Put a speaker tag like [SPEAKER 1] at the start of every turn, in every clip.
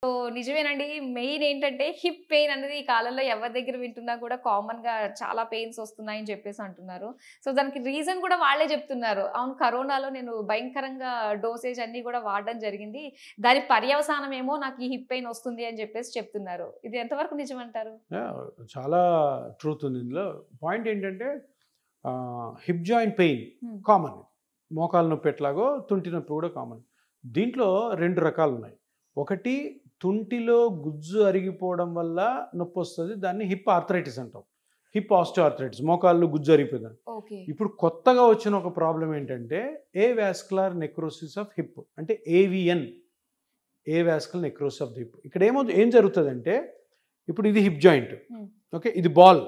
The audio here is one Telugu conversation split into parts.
[SPEAKER 1] సో, నిజమేనండి. మెయిన్ ఏంటంటే హిప్ పెయిన్ అనేది ఈ కాలంలో ఎవరి దగ్గర వింటున్నా కూడా కామన్‌గా చాలా పెయిన్స్ వస్తున్నాయని చెప్పేసి అంటున్నారు. సో, దానికి రీజన్ కూడా వాళ్ళే చెప్తున్నారు. అవును, కరోనాలో నేను భయంకరంగా డోసేజ్ అన్నీ కూడా వాడడం జరిగింది. దాని పర్యవసానమేమో నాకు ఈ హిప్ పెయిన్ వస్తుంది అని చెప్పేసి చెప్తున్నారు. ఇది ఎంతవరకు నిజమంటారు?
[SPEAKER 2] యాహ్! చాలా ట్రూత్ ఉంది ఇందులో. పాయింట్ ఏంటంటే హిప్ జాయింట్ పెయిన్
[SPEAKER 1] హ్మ్.
[SPEAKER 2] కామన్. మోకాలు నొప్పి ఎట్లాగో తుంటి నొప్పి కూడా కామన్. దీంట్లో 2 రకాలున్నాయి. ఒకటి తుంటిలో గుజ్జు అరిగిపోవడం వల్ల నొప్పొస్తది. దాన్ని హిప్ ఆర్థరైటిస్ అంటాం. హిప్ ఆస్టియోఆర్థరైటిస్, మోకాళ్ళు గుజ్జు అరిగిపోయిందని.
[SPEAKER 1] ఓకే.
[SPEAKER 2] ఇప్పుడు కొత్తగా వచ్చిన ఒక ప్రాబ్లం ఏంటంటే ఏవాస్కులర్ నెక్రోసిస్ ఆఫ్ హిప్, అంటే AVN, avascular necrosis of the hip. ఇక్కడ ఏం జరుగుతుందంటే, ఇప్పుడు ఇది హిప్ జాయింట్,
[SPEAKER 1] హ్మ్.
[SPEAKER 2] ఓకే, ఇది బాల్,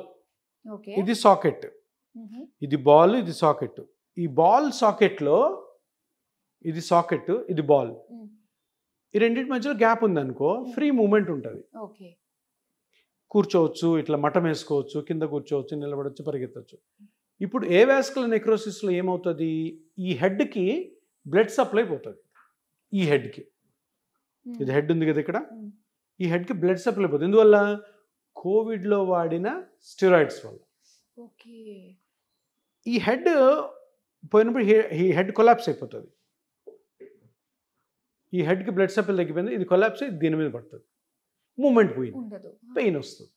[SPEAKER 1] ఓకే.
[SPEAKER 2] ఇది సాకెట్,
[SPEAKER 1] హుహు.
[SPEAKER 2] ఇది బాల్, ఇది సాకెట్. ఈ బాల్ సాకెట్లో ఇది సాకెట్, ఇది బాల్,
[SPEAKER 1] హ్మ్.
[SPEAKER 2] ఈ రెండింటి మధ్యలో గ్యాప్ ఉందనుకో, ఫ్రీ మూమెంట్ ఉంటుంది.
[SPEAKER 1] ఓకే.
[SPEAKER 2] కూర్చోవచ్చు, ఇట్లా మఠం వేసుకోవచ్చు, కింద కూర్చోవచ్చు, నిలబడవచ్చు, పరిగెత్తవచ్చు. ఇప్పుడు ఏవాస్కులర్ నెక్రోసిస్లో ఏమవుతుంది, ఈ హెడ్కి బ్లడ్ సప్లై పోతుంది. ఈ హెడ్కి, ఇది హెడ్ ఉంది కదా ఇక్కడ,
[SPEAKER 1] హ్మ్.
[SPEAKER 2] ఈ హెడ్కి బ్లడ్ సప్లై పోతుంది. ఎందువల్ల? కోవిడ్లో వాడిన స్టెరాయిడ్స్ వల్ల.
[SPEAKER 1] ఓకే.
[SPEAKER 2] ఈ హెడ్ పోయినప్పుడు ఈ హెడ్ కొలాప్స్ అయిపోతుంది. ఈ హెడ్కి బ్లడ్ సప్లై తగ్గిపోయింది, ఇది కొలాప్స్ అయ్యి దీని మీద పడుతుంది, మూమెంట్ పోయింది,
[SPEAKER 1] ఉండదు.
[SPEAKER 2] పెయిన్ వస్తుంది.